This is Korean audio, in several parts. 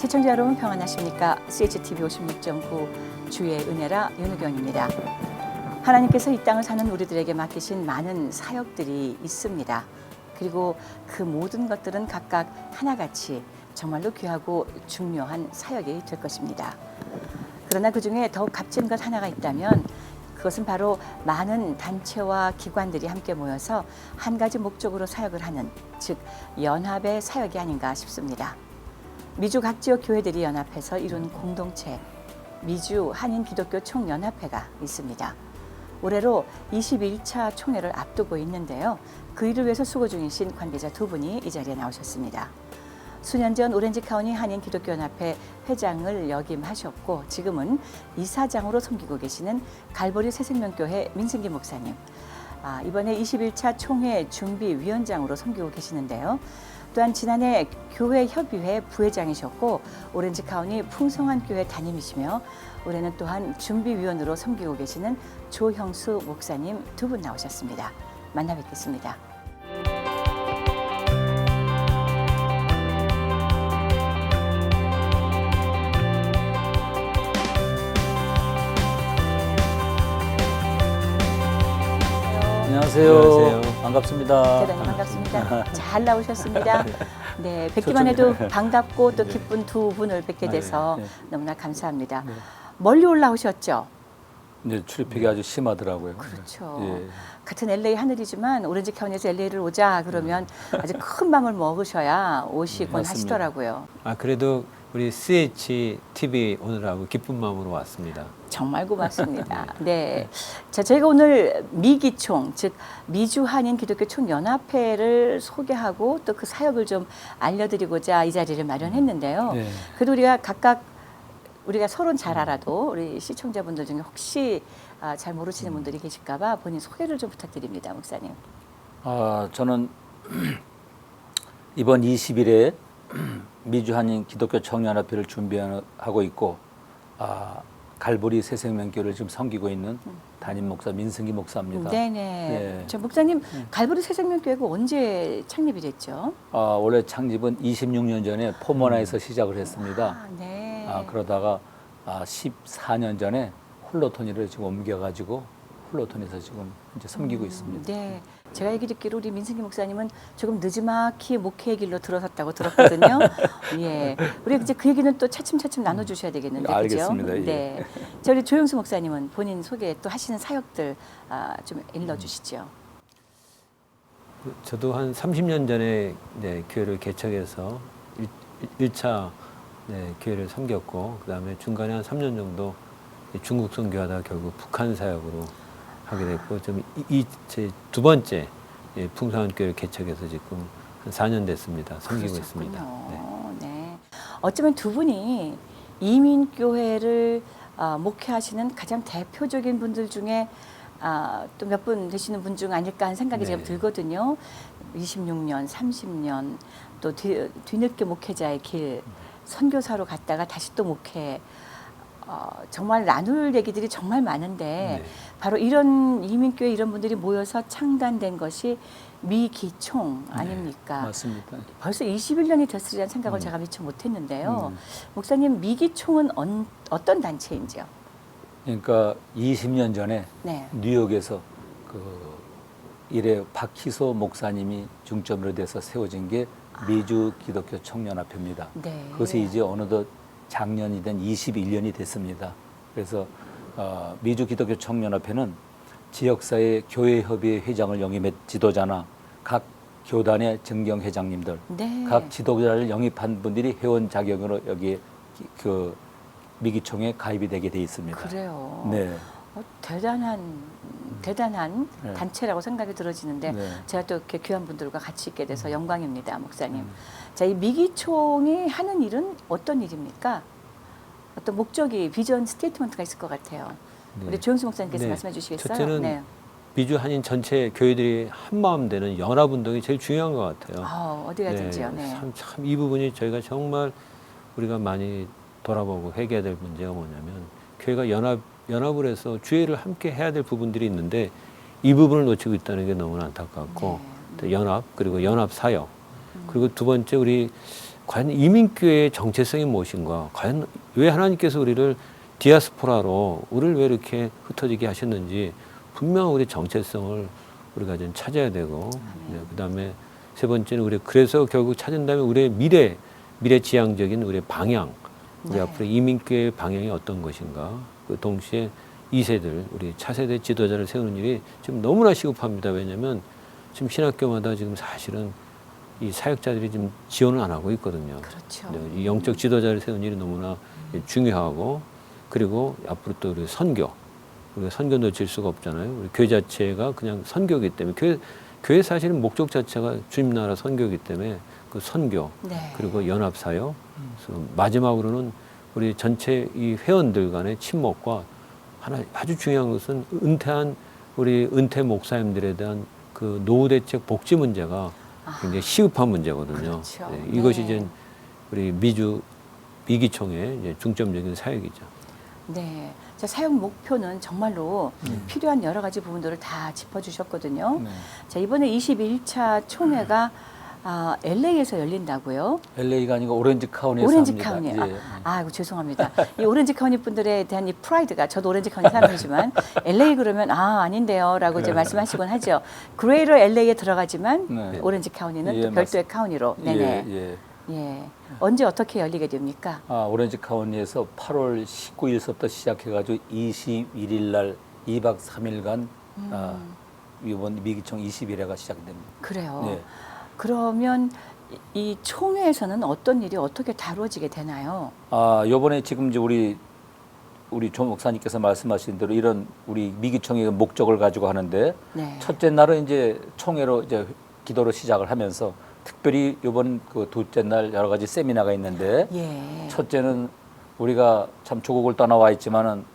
시청자 여러분 평안하십니까? CHTV 56.9 주의 은혜라 윤우경입니다. 하나님께서 이 땅을 사는 우리들에게 맡기신 많은 사역들이 있습니다. 그리고 그 모든 것들은 각각 하나같이 정말로 귀하고 중요한 사역이 될 것입니다. 그러나 그중에 더욱 값진 것 하나가 있다면 그것은 바로 많은 단체와 기관들이 함께 모여서 한 가지 목적으로 사역을 하는, 즉 연합의 사역이 아닌가 싶습니다. 미주 각 지역 교회들이 연합해서 이룬 공동체, 미주 한인 기독교 총연합회가 있습니다. 올해로 21차 총회를 앞두고 있는데요. 그 일을 위해서 수고 중이신 관계자 두 분이 이 자리에 나오셨습니다. 수년 전 오렌지 카운티 한인 기독교 연합회 회장을 역임하셨고 지금은 이사장으로 섬기고 계시는 갈보리 새생명교회 민승기 목사님, 이번에 21차 총회 준비위원장으로 섬기고 계시는데요. 또한 지난해 교회협의회 부회장이셨고 오렌지 카운티 풍성한 교회 담임이시며 올해는 또한 준비위원으로 섬기고 계시는 조형수 목사님 두 분 나오셨습니다. 만나 뵙겠습니다. 안녕하세요. 반갑습니다. 대단히 반갑습니다. 잘 나오셨습니다. 네, 뵙기만 해도 반갑고 또 기쁜 두 분을 뵙게 돼서 너무나 감사합니다. 멀리 올라오셨죠? 네, 출입객이 아주 심하더라고요. 그렇죠. 예. 같은 LA 하늘이지만 오렌지 카운티에서 LA를 오자 그러면 아주 큰 마음을 먹으셔야 오시곤 맞습니다. 하시더라고요. 그래도 우리 CHTV 오늘하고 기쁜 마음으로 왔습니다. 정말 고맙습니다. 네. 자, 저희가 오늘 미기총, 즉 미주 한인 기독교 총연합회를 소개하고 또 그 사역을 좀 알려드리고자 이 자리를 마련했는데요. 네. 그래도 우리가 각각 우리가 서로는 잘 알아도 우리 시청자분들 중에 혹시 잘 모르시는 분들이 계실까봐 본인 소개를 좀 부탁드립니다, 목사님. 저는 이번 20일에 미주 한인 기독교 청년합회를 준비하고 있고 갈보리 새생명교를 지금 섬기고 있는 담임 목사 민승기 목사입니다. 네네. 네. 저 목사님, 갈보리 새생명교회가 언제 창립이 됐죠? 원래 창립은 26년 전에 포모나에서 시작을 했습니다. 네. 그러다가 14년 전에 홀로토니를 지금 옮겨가지고 홀로토니에서 지금 이제 섬기고 있습니다. 네. 제가 얘기 듣기로 우리 민승기 목사님은 조금 늦지막히 목회의 길로 들어섰다고 들었거든요. 예. 우리 이제 그 얘기는 또 차츰차츰 나눠주셔야 되겠는데, 그죠? 알겠습니다. 예. 네. 자, 우리 조영수 목사님은 본인 소개 또 하시는 사역들 좀 일러주시죠. 저도 한 30년 전에 교회를 개척해서 1차 교회를 섬겼고 그다음에 중간에 한 3년 정도 중국 선교하다가 결국 북한 사역으로 하게 됐고 좀 제 두 번째 풍성한 교회를 개척해서 지금 한 4년 됐습니다. 섬기고 있습니다. 네. 어쩌면 두 분이 이민교회를 목회하시는 가장 대표적인 분들 중에 또 몇 분 되시는 분 중 아닐까 하는 생각이 지금 들거든요. 26년, 30년 또 뒤늦게 목회자의 길, 선교사로 갔다가 다시 또 목회, 정말 나눌 얘기들이 정말 많은데 바로 이런 이민교회 이런 분들이 모여서 창단된 것이 미기총 아닙니까? 맞습니다. 벌써 21년이 됐으리라는 생각을 제가 미처 못했는데요. 목사님, 미기총은 어떤 단체인지요? 그러니까 20년 전에 네. 뉴욕에서 이래 박희소 목사님이 중점으로 돼서 세워진 게 미주 기독교 청년합회입니다. 네. 그것이 이제 어느덧 작년이 된 21년이 됐습니다. 그래서 미주 기독교 청년합회는 지역사회 교회협의회 회장을 영입한 지도자나 각 교단의 정경회장님들, 네. 각 지도자를 영입한 분들이 회원 자격으로 여기에 미기총에 가입이 되게 돼 있습니다. 그래요. 네. 대단한 네. 단체라고 생각이 들어지는데 네. 제가 또 이렇게 귀한 분들과 같이 있게 돼서 영광입니다, 목사님. 자, 이 미기총이 하는 일은 어떤 일입니까? 어떤 목적이, 비전 스테이트먼트가 있을 것 같아요. 우리 조영수 목사님께서 말씀해 주시겠어요? 첫째는 미주 한인 전체 교회들이 한마음 되는 연합운동이 제일 중요한 것 같아요. 어디가든지요. 네. 참 이 부분이 저희가 정말 우리가 많이 돌아보고 회개해야 될 문제가 뭐냐면 교회가 연합을 해서 주회를 함께 해야 될 부분들이 있는데 이 부분을 놓치고 있다는 게 너무나 안타깝고 또 연합, 그리고 연합 사역, 그리고 두 번째 우리 과연 이민교회의 정체성이 무엇인가? 과연 왜 하나님께서 우리를 디아스포라로 우리를 왜 이렇게 흩어지게 하셨는지 분명 우리 정체성을 우리가 좀 찾아야 되고 네, 그다음에 세 번째는 우리 그래서 결국 찾은 다음에 우리의 미래지향적인 우리의 방향 우리 네. 앞으로 이민교회의 방향이 어떤 것인가 그 동시에 2세들 우리 차세대 지도자를 세우는 일이 지금 너무나 시급합니다. 왜냐하면 지금 신학교마다 지금 사실은 이 사역자들이 지금 지원을 안 하고 있거든요. 그렇죠. 네, 이 영적 지도자를 세우는 일이 너무나 중요하고 그리고 앞으로 또 우리 선교 우리가 선교 놓칠 수가 없잖아요. 우리 교회 자체가 그냥 선교이기 때문에 교회 사실은 목적 자체가 주님 나라 선교이기 때문에 그 선교 네. 그리고 연합 사역 그래서 마지막으로는 우리 전체 이 회원들 간의 친목과 하나 아주 중요한 것은 은퇴한 우리 은퇴 목사님들에 대한 그 노후 대책 복지 문제가 굉장히 시급한 문제거든요. 그렇죠. 네, 이것이 네. 이제 우리 미기총의 이제 중점적인 사역이죠. 네. 자, 사역 목표는 정말로 필요한 여러 가지 부분들을 다 짚어주셨거든요. 네. 자, 이번에 21차 총회가 LA에서 열린다고요? LA가 아니고 오렌지 카운티에서 오렌지 합니다. 카운티. 예. 아이고 죄송합니다. 이 오렌지 카운티 분들에 대한 이 프라이드가 저도 오렌지 카운티 사람이지만 LA 그러면 아닌데요라고 이제 말씀하시곤 하죠. 그레이터 LA에 들어가지만 네. 오렌지 카운티는 예, 또 별도의 카운티로. 네네. 예. 예. 언제 어떻게 열리게 됩니까? 오렌지 카운티에서 8월 19일서부터 시작해가지고 21일 날 2박 3일간 이번 미기총 20일회가 시작됩니다. 그래요. 네. 그러면 이 총회에서는 어떤 일이 어떻게 다루어지게 되나요? 요번에 지금 이제 우리 조 목사님께서 말씀하신 대로 이런 우리 미기총의 목적을 가지고 하는데 네. 첫째 날은 이제 총회로 이제 기도로 시작을 하면서 특별히 이번 그 둘째 날 여러 가지 세미나가 있는데 예. 첫째는 우리가 참 조국을 떠나와 있지만은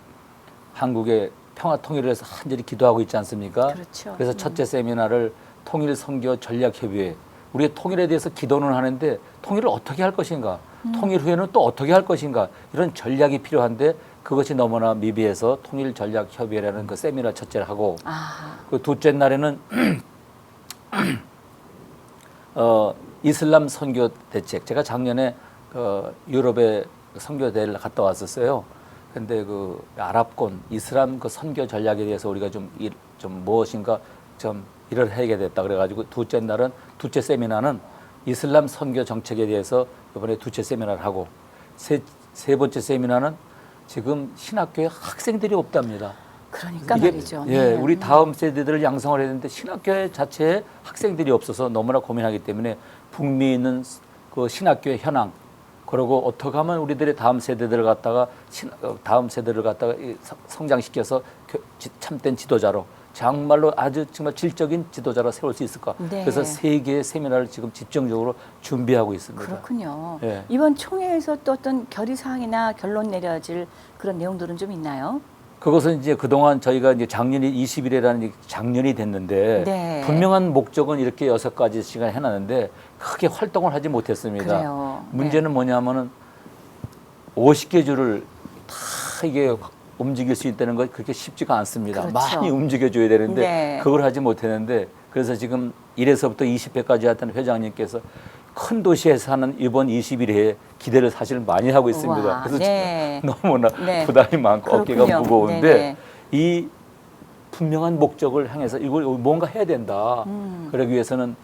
한국의 평화 통일을 위해서 한절히 기도하고 있지 않습니까? 그렇죠. 그래서 첫째 세미나를 통일 선교 전략 협의회. 우리가 통일에 대해서 기도는 하는데 통일을 어떻게 할 것인가? 통일 후에는 또 어떻게 할 것인가? 이런 전략이 필요한데 그것이 너무나 미비해서 통일 전략 협의회라는 그 세미나 첫째를 하고 그 둘째 날에는 이슬람 선교 대책. 제가 작년에 유럽에 선교 대회를 갔다 왔었어요. 근데 그 아랍권 이슬람 그 선교 전략에 대해서 우리가 좀 무엇인가 좀 일을 해야 됐다 그래가지고 둘째 세미나는 이슬람 선교 정책에 대해서 이번에 둘째 세미나를 하고 세 번째 세미나는 지금 신학교에 학생들이 없답니다. 그러니까 이게, 말이죠. 예, 네. 우리 다음 세대들을 양성을 해야 되는데 신학교에 자체에 학생들이 없어서 너무나 고민하기 때문에 북미에 있는 그 신학교의 현황 그리고 어떻게 하면 우리들의 다음 세대들을 갖다가 성장시켜서 참된 지도자로 정말로 아주 정말 질적인 지도자로 세울 수 있을까? 네. 그래서 세 개의 세미나를 지금 집중적으로 준비하고 있습니다. 그렇군요. 예. 이번 총회에서 또 어떤 결의사항이나 결론 내려질 그런 내용들은 좀 있나요? 그것은 이제 그동안 저희가 이제 작년이 20일이라는 작년이 됐는데 네. 분명한 목적은 이렇게 6가지씩을 해놨는데 크게 활동을 하지 못했습니다. 그래요. 문제는 뭐냐면은 50개 주를 다 이게 움직일 수 있다는 건 그렇게 쉽지가 않습니다. 그렇죠. 많이 움직여줘야 되는데 네. 그걸 하지 못했는데 그래서 지금 1회서부터 20회까지 했던 회장님께서 큰 도시에서 하는 이번 21회에 기대를 사실 많이 하고 있습니다. 우와, 그래서 네. 지금 너무나 네. 부담이 많고 그렇군요. 어깨가 무거운데 네네. 이 분명한 목적을 향해서 이걸 뭔가 해야 된다. 그러기 위해서는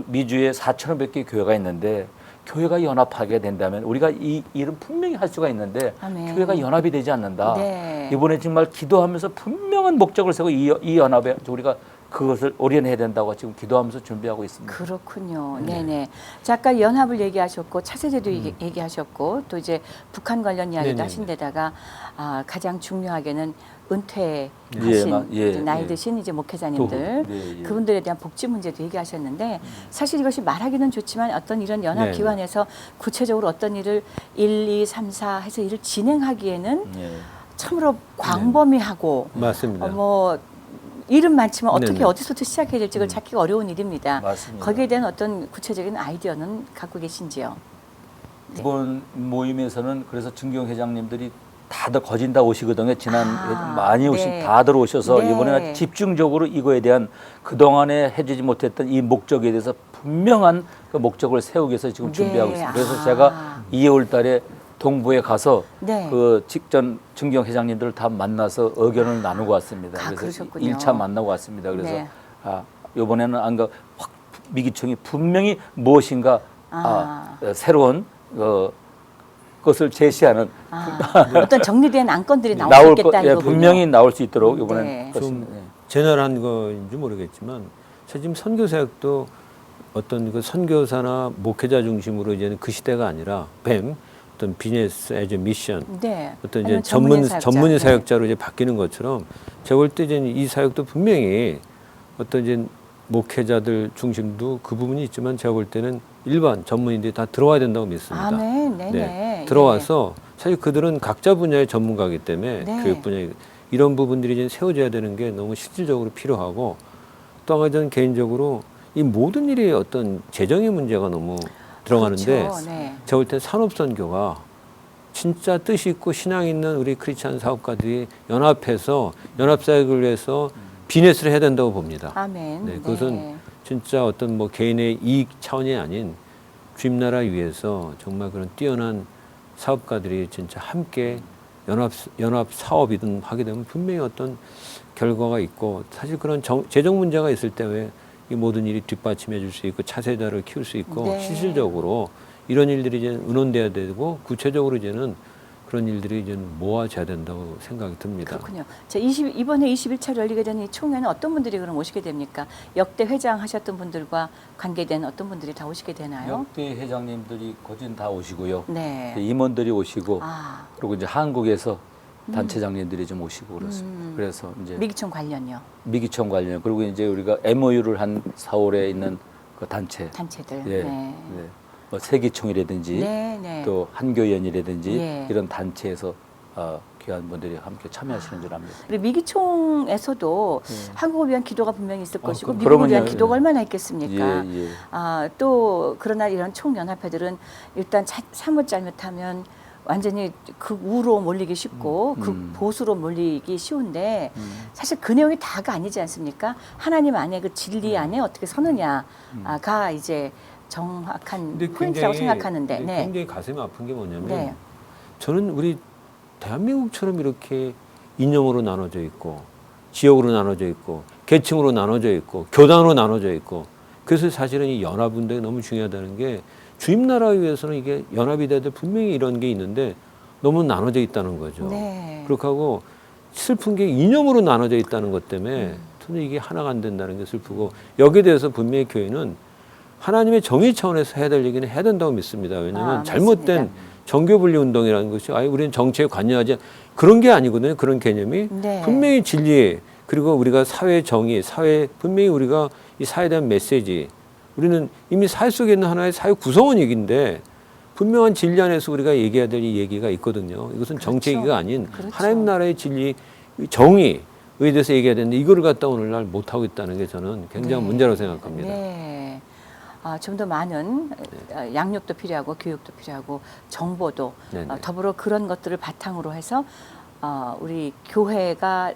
미주에 4,500개 교회가 있는데 교회가 연합하게 된다면 우리가 이 일은 분명히 할 수가 있는데 아멘. 교회가 연합이 되지 않는다. 네. 이번에 정말 기도하면서 분명한 목적을 세우고 이 연합에 우리가 그것을 올인해야 된다고 지금 기도하면서 준비하고 있습니다. 그렇군요. 네네. 자, 아까 연합을 얘기하셨고 차세대도 얘기하셨고 또 이제 북한 관련 이야기도 네네. 하신 데다가 가장 중요하게는 은퇴하신 나이 예. 드신 이제 목회자님들 네, 예. 그분들에 대한 복지 문제도 얘기하셨는데 사실 이것이 말하기는 좋지만 어떤 이런 연합 네네. 기관에서 구체적으로 어떤 일을 1, 2, 3, 4 해서 일을 진행하기에는 예. 참으로 광범위하고 맞습니다. 뭐 일은 많지만 어떻게 네네. 어디서부터 시작해야 될지 그걸 찾기가 어려운 일입니다. 맞습니다. 거기에 대한 어떤 구체적인 아이디어는 갖고 계신지요? 이번 모임에서는 그래서 증경 회장님들이 다들 거진 다 오시거든요. 지난 많이 오신 네. 다들 오셔서 네. 이번에는 집중적으로 이거에 대한 그동안에 해주지 못했던 이 목적에 대해서 분명한 그 목적을 세우기 위해서 지금 네. 준비하고 있습니다. 그래서 아. 제가 2월 달에 동부에 가서 네. 그 직전 증경 회장님들을 다 만나서 의견을 나누고 왔습니다. 아, 그래서 그러셨군요. 1차 만나고 왔습니다. 그래서 네. 이번에는 확 미기총이 분명히 무엇인가 새로운 것을 제시하는 어떤 정리된 안건들이 나올 수 있겠다 예, 이거군요. 분명히 나올 수 있도록 이번엔 네. 좀 제너럴한 거인지 모르겠지만 사실 지금 선교 사역도 어떤 그 선교사나 목회자 중심으로 이제는 그 시대가 아니라 뱀 어떤 비즈니스 에즈 미션 네. 어떤 이제 아니면 전문인 사역자. 전문인 네. 사역자로 이제 바뀌는 것처럼 제가 볼 때 이제 이 사역도 분명히 어떤 이제 목회자들 중심도 그 부분이 있지만 제가 볼 때는 일반 전문인들이 다 들어와야 된다고 믿습니다. 네. 들어와서 사실 그들은 각자 분야의 전문가이기 때문에 네. 교육 분야 이런 부분들이 이제 세워져야 되는 게 너무 실질적으로 필요하고 또 한 가지는 개인적으로 이 모든 일이 어떤 재정의 문제가 너무 들어가는데 그렇죠. 네. 제가 볼 때 산업선교가 진짜 뜻이 있고 신앙 있는 우리 크리스찬 사업가들이 연합해서 연합사역을 위해서 비즈니스를 해야 된다고 봅니다. 아멘. 네, 그것은 진짜 어떤 뭐 개인의 이익 차원이 아닌 주님 나라 위해서 정말 그런 뛰어난 사업가들이 진짜 함께 연합 사업이든 하게 되면 분명히 어떤 결과가 있고 사실 그런 재정 문제가 있을 때 왜 이 모든 일이 뒷받침해 줄 수 있고 차세자를 키울 수 있고 네. 실질적으로 이런 일들이 이제 의논돼야 되고 구체적으로 이제는 그런 일들이 이제 모아져야 된다고 생각이 듭니다. 그렇군요. 이번에 21차를 열리게 되는 이 총회는 어떤 분들이 그럼 오시게 됩니까? 역대 회장 하셨던 분들과 관계된 어떤 분들이 다 오시게 되나요? 역대 회장님들이 거진 다 오시고요. 네. 임원들이 오시고 그리고 이제 한국에서 음. 단체장님들이 좀 오시고 그렇습니다. 그래서 이제 미기총 관련요. 미기청 관련 그리고 이제 우리가 MOU를 한 4월에 있는 그 단체들, 예, 네. 뭐 세기총이라든지 네. 또 한교연이라든지 예. 이런 단체에서 귀한 분들이 함께 참여하시는 줄 압니다. 우리 미기총에서도 한국을 위한 기도가 분명히 있을 것이고 미국을 그러면요. 위한 기도가 얼마나 있겠습니까? 예. 또 그러나 이런 총연합회들은 일단 사뭇 잘못하면 완전히 극우로 몰리기 쉽고 극보수로 몰리기 쉬운데 사실 그 내용이 다가 아니지 않습니까? 하나님 안에 그 진리 안에 어떻게 서느냐가 이제 정확한 포인트라고 생각하는데. 네. 굉장히 가슴이 아픈 게 뭐냐면 네. 저는 우리 대한민국처럼 이렇게 이념으로 나눠져 있고 지역으로 나눠져 있고 계층으로 나눠져 있고 교단으로 나눠져 있고 그래서 사실은 이 연합운동이 너무 중요하다는 게 주님 나라 위해서는 이게 연합이 돼야 될 분명히 이런 게 있는데 너무 나눠져 있다는 거죠. 네. 그렇게 하고 슬픈 게 이념으로 나눠져 있다는 것 때문에 저는 이게 하나가 안 된다는 게 슬프고 여기에 대해서 분명히 교회는 하나님의 정의 차원에서 해야 될 얘기는 해야 된다고 믿습니다. 왜냐하면 잘못된 맞습니다. 정교분리 운동이라는 것이 우리는 정치에 관여하지 그런 게 아니거든요. 그런 개념이 네. 분명히 진리 그리고 우리가 사회 정의, 분명히 우리가 이 사회에 대한 메시지 우리는 이미 사회 속에 있는 하나의 사회 구성원이긴데 분명한 진리 안에서 우리가 얘기해야 될 이 얘기가 있거든요. 이것은 정치 얘기가 아닌 하나님 나라의 진리, 정의에 대해서 얘기해야 되는데 이거를 갖다 오늘날 못하고 있다는 게 저는 굉장한 문제라고 생각합니다. 네. 좀 더 많은 양육도 필요하고 교육도 필요하고 정보도 더불어 그런 것들을 바탕으로 해서 우리 교회가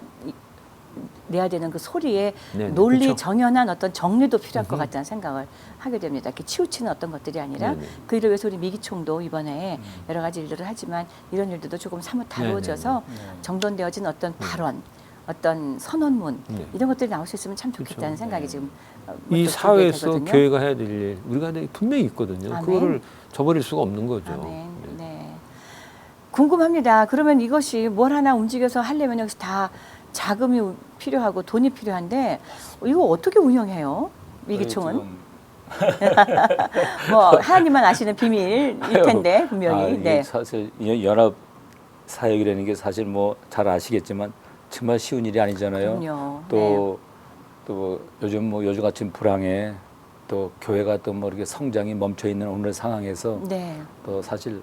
내야 되는 그 소리에 논리 그렇죠. 정연한 어떤 정리도 필요할 것 같다는 생각을 하게 됩니다. 이렇게 치우치는 어떤 것들이 아니라 그 일을 위해서 우리 미기총도 이번에 여러 가지 일들을 하지만 이런 일들도 조금 사뭇 다루어져서 정돈되어진 어떤 발언, 어떤 선언문 이런 것들이 나올 수 있으면 참 좋겠다는 생각이 지금 이 문득 사회에서 들게 되거든요. 교회가 해야 될 일 우리가 분명히 있거든요. 아멘. 그거를 저버릴 수가 없는 거죠. 아멘. 네. 궁금합니다. 그러면 이것이 뭘 하나 움직여서 하려면 여기서 다 자금이 필요하고 돈이 필요한데 이거 어떻게 운영해요? 미기총은? 뭐 하나님만 아시는 비밀일 텐데 분명히. 이게 사실 연합 사역이라는 게 사실 뭐 잘 아시겠지만 정말 쉬운 일이 아니잖아요. 그럼요. 또 요즘 같이 불황에 또 교회가 또 뭐 이렇게 성장이 멈춰 있는 오늘 상황에서 또 사실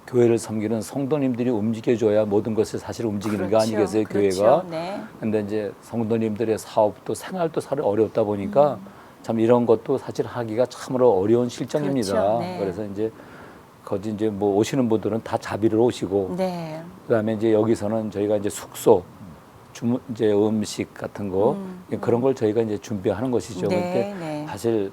교회를 섬기는 성도님들이 움직여줘야 모든 것을 사실 움직이는 거 아니겠어요, 교회가. 근데 이제 성도님들의 사업도 생활도 사실 어렵다 보니까 참 이런 것도 사실 하기가 참으로 어려운 실정입니다. 그래서 이제 거기 이제 뭐 오시는 분들은 다 자비로 오시고 그다음에 이제 여기서는 저희가 이제 숙소 이제 음식 같은 거 그런 걸 저희가 이제 준비하는 것이죠. 근데 사실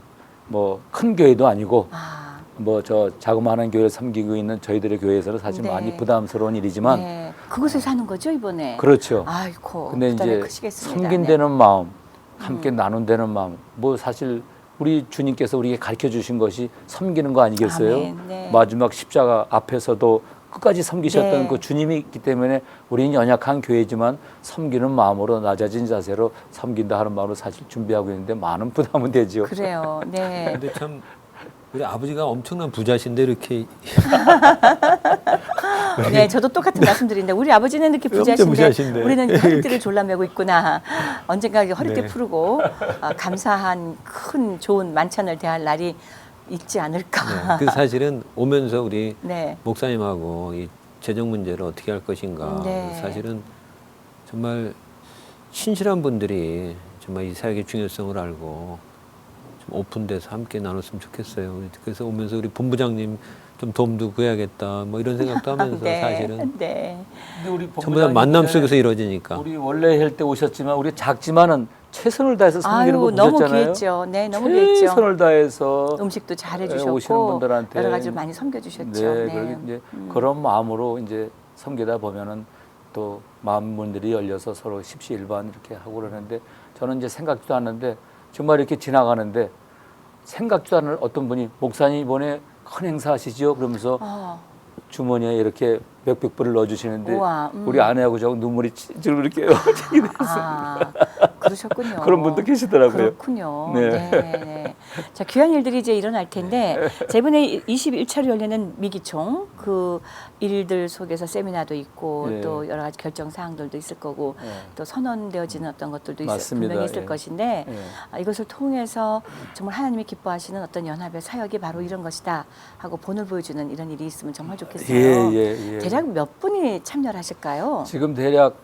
뭐 큰 교회도 아니고 아, 뭐 저 자그마한 교회를 섬기고 있는 저희들의 교회에서는 사실 네. 많이 부담스러운 일이지만 네. 그곳에서 하는 거죠 이번에. 그렇죠. 아이고. 근데 부담이 이제 크시겠습니다. 섬긴다는 마음, 함께 나눈다는 마음, 뭐 사실 우리 주님께서 우리에게 가르쳐 주신 것이 섬기는 거 아니겠어요? 아멘. 네. 마지막 십자가 앞에서도 끝까지 섬기셨던 네. 그 주님이 있기 때문에 우리는 연약한 교회지만 섬기는 마음으로 낮아진 자세로 섬긴다 하는 마음으로 사실 준비하고 있는데 많은 부담은 되죠. 그래요. 네. 근데 참 우리 아버지가 엄청난 부자신데 이렇게 네, 저도 똑같은 말씀드린데 우리 아버지는 이렇게 엄청 부자신데 부자신데. 우리는 허리띠를 졸라매고 있구나. 언젠가 이렇게 허리띠 네. 풀고 감사한 큰 좋은 만찬을 대할 날이 있지 않을까. 네, 그 사실은 오면서 우리 네. 목사님하고 이 재정 문제를 어떻게 할 것인가. 네. 사실은 정말 신실한 분들이 정말 이 사역의 중요성을 알고 좀 오픈돼서 함께 나눴으면 좋겠어요. 그래서 오면서 우리 본부장님 좀 도움도 구해야겠다. 뭐 이런 생각도 하면서 네. 사실은 네. 근데 우리 전부 다 만남 속에서 이루어지니까. 우리 원래 할 때 오셨지만 우리 작지만은 최선을 다해서 섬기는 거 아유, 너무 보셨잖아요. 귀했죠. 네, 너무 귀했죠. 최선을 다해서 음식도 잘해 오시는 주셨고 분들한테 여러 가지를 많이 섬겨 주셨죠. 네, 그리고 이제 그런 마음으로 이제 섬기다 보면은 또 마음문들이 열려서 서로 십시일반 이렇게 하고 그러는데 저는 이제 생각지도 않는데 정말 이렇게 지나가는데 생각지도 않은 어떤 분이 목사님 이번에 큰 행사 하시죠? 그러면서 주머니에 이렇게 몇백 불을 넣어주시는데 우와, 우리 아내하고 저 눈물이 찔찔 이렇게 어떻게 됐어요. 아, 그러셨군요. 그런 분도 계시더라고요. 그렇군요. 네. 네. 네. 자, 귀한 일들이 이제 일어날 텐데, 자, 이번에 21차로 열리는 미기총, 그 일들 속에서 세미나도 있고, 네. 또 여러 가지 결정 사항들도 있을 거고, 네. 또 선언되어지는 어떤 것들도 맞습니다. 분명히 있을 예. 것인데, 예. 이것을 통해서 정말 하나님이 기뻐하시는 어떤 연합의 사역이 바로 이런 것이다 하고 본을 보여주는 이런 일이 있으면 정말 좋겠어요. 예. 대략 몇 분이 참여를 하실까요? 지금 대략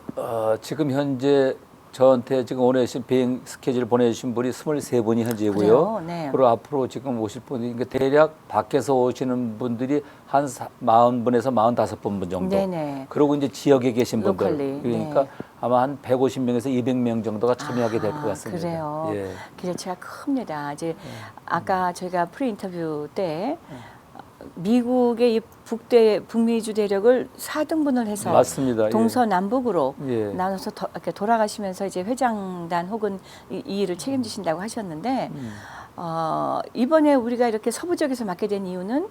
지금 현재 저한테 지금 오늘 비행 스케줄 보내주신 분이 23분이 현재고요. 그래요? 네. 그리고 앞으로 지금 오실 분이 그러니까 대략 밖에서 오시는 분들이 한 40분에서 45분 정도. 네네. 그리고 이제 지역에 계신 분들. 로컬리, 그러니까 네. 아마 한 150명에서 200명 정도가 참여하게 될 것 같습니다. 그래요. 예. 기대치가 큽니다. 이제 아까 저희가 프리 인터뷰 때 미국의 이 북미주 대륙을 4등분을 해서 맞습니다. 예. 동서남북으로 예. 나눠서 이렇게 돌아가시면서 이제 회장단 혹은 이 일을 책임지신다고 하셨는데 이번에 우리가 이렇게 서부 지역에서 맡게 된 이유는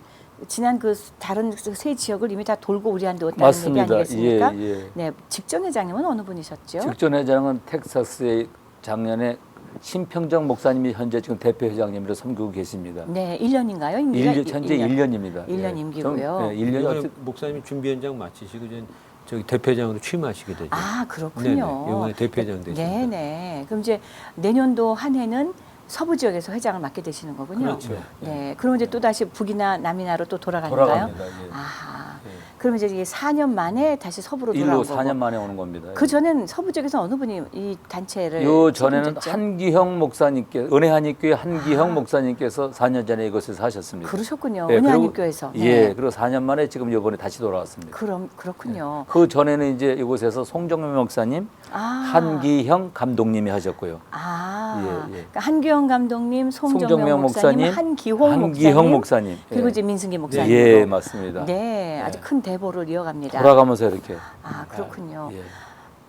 지난 그 다른 세 지역을 이미 다 돌고 우리한테 왔다는 얘기 맞습니다. 아니겠습니까? 예. 네, 직전 회장님은 어느 분이셨죠? 직전 회장은 텍사스의 작년에 심평정 목사님이 현재 지금 대표 회장님으로 섬기고 계십니다. 네, 1년인가요? 임기가? 현재 1년입니다. 1년 임기고요. 네, 1년 이번에 목사님이 준비현장 마치시고 이제 저기 대표회장으로 취임하시게 되죠. 아, 그렇군요. 네네, 이번에 대표회장 되십니다. 네네. 그럼 이제 내년도 한 해는 서부 지역에서 회장을 맡게 되시는 거군요. 그렇죠. 네. 그럼 이제 또 다시 북이나 남이나로 또 돌아가니까요. 돌아갑니다. 예. 아, 예. 그럼 이제 이게 4년 만에 다시 서부로 일로 돌아온 거고. 4년 만에 오는 겁니다. 그 전엔 서부 지역에서 어느 분이 이 단체를 요 전에는 책임졌죠? 한기형 목사님께 은혜한입교회 한기형 목사님께서 4년 전에 이곳에서 하셨습니다. 그러셨군요. 예, 은혜한입교회에서. 예, 그리고 4년 만에 지금 이번에 다시 돌아왔습니다. 그렇군요. 그 전에는 이제 이곳에서 송정명 목사님, 아. 한기형 감독님이 하셨고요. 아, 예, 예. 그러니까 한기영 감독님, 송정명 송정명 목사님, 한기홍 목사님, 그리고 예. 이제 민승기 목사님. 예, 맞습니다. 네, 아주 예. 큰 대보를 이어갑니다. 돌아가면서 이렇게. 아, 그렇군요. 예,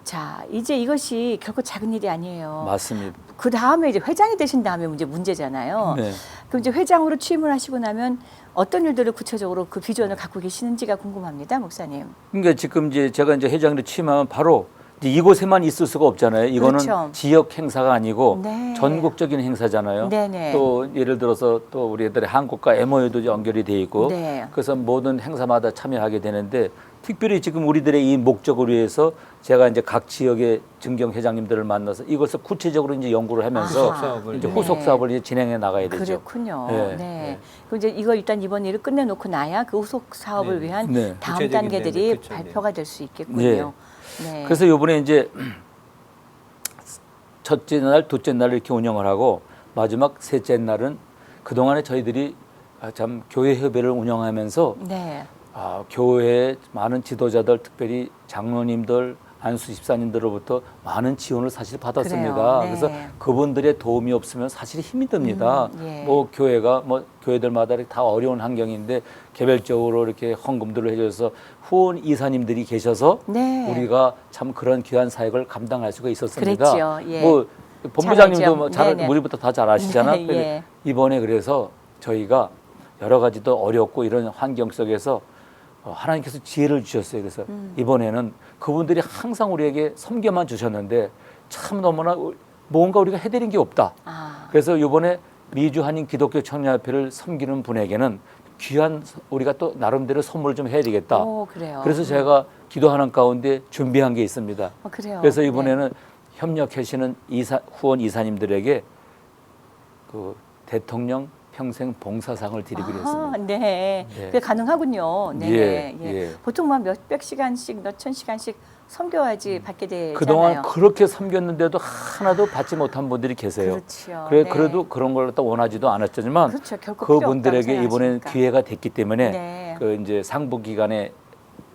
자, 이제 이것이 결코 작은 일이 아니에요. 맞습니다. 그 다음에 이제 회장이 되신 다음에 문제잖아요. 네. 그럼 이제 회장으로 취임을 하시고 나면 어떤 일들을 구체적으로 그 비전을 갖고 계시는지가 궁금합니다, 목사님. 그러니까 지금 이제 제가 이제 회장으로 취임하면 바로 이제 이곳에만 있을 수가 없잖아요. 이거는 그렇죠. 지역 행사가 아니고 네. 전국적인 행사잖아요. 네네. 또 예를 들어서 또 우리 애들의 한국과 MOU도 연결이 돼 있고 네. 그래서 모든 행사마다 참여하게 되는데 특별히 지금 우리들의 이 목적을 위해서 제가 이제 각 지역의 증경 회장님들을 만나서 이것을 구체적으로 이제 연구를 하면서 아하. 사업을 이제 네. 후속 사업을 이제 진행해 나가야 되죠. 그렇군요. 네. 네. 그럼 이제 이거 일단 이번 일을 끝내놓고 나야 그 후속 사업을 네. 위한 네. 다음 구체적인 단계들이 내용, 그쵸, 발표가 될 수 있겠군요. 네. 그래서 이번에 이제 첫째 날, 둘째 날 이렇게 운영을 하고 마지막 셋째 날은 그동안에 저희들이 참 교회 협의를 운영하면서 네. 교회의 많은 지도자들, 특별히 장로님들, 안수 집사님들로부터 많은 지원을 사실 받았습니다. 그래요. 네. 그래서 그분들의 도움이 없으면 사실 힘이 듭니다. 예. 뭐 교회가 뭐 교회들마다 이렇게 다 어려운 환경인데 개별적으로 이렇게 헌금들을 해줘서 후원 이사님들이 계셔서 네. 우리가 참 그런 귀한 사역을 감당할 수가 있었습니다. 그랬죠. 예. 뭐 본부장님도 잘하죠. 뭐 잘 네네. 우리부터 다 잘 아시잖아. 네, 예. 이번에 그래서 저희가 여러 가지도 어렵고 이런 환경 속에서 하나님께서 지혜를 주셨어요. 그래서 이번에는 그분들이 항상 우리에게 섬겨만 주셨는데 참 너무나 뭔가 우리가 해드린 게 없다. 아. 그래서 이번에 미주 한인 기독교 청년협회를 섬기는 분에게는 귀한 우리가 또 나름대로 선물을 좀 해야 되겠다. 오, 그래요. 그래서 제가 기도하는 가운데 준비한 게 있습니다. 그래요. 그래서 이번에는 협력하시는 후원 이사님들에게 그 대통령 평생 봉사상을 드리기로 했습니다. 네. 네. 그게 가능하군요. 네. 예, 예. 예. 보통 막 몇백 시간씩, 몇천 시간씩 섬겨야지 받게 되잖아요. 그동안 그렇게 섬겼는데도 하나도 받지 못한 분들이 계세요. 그렇죠. 그래, 네. 그래도 그런 걸 또 원하지도 않았지만 그렇죠. 결코 필요 그분들에게 없다고 이번엔 생각하시니까. 기회가 됐기 때문에 네. 그 이제 상부 기간에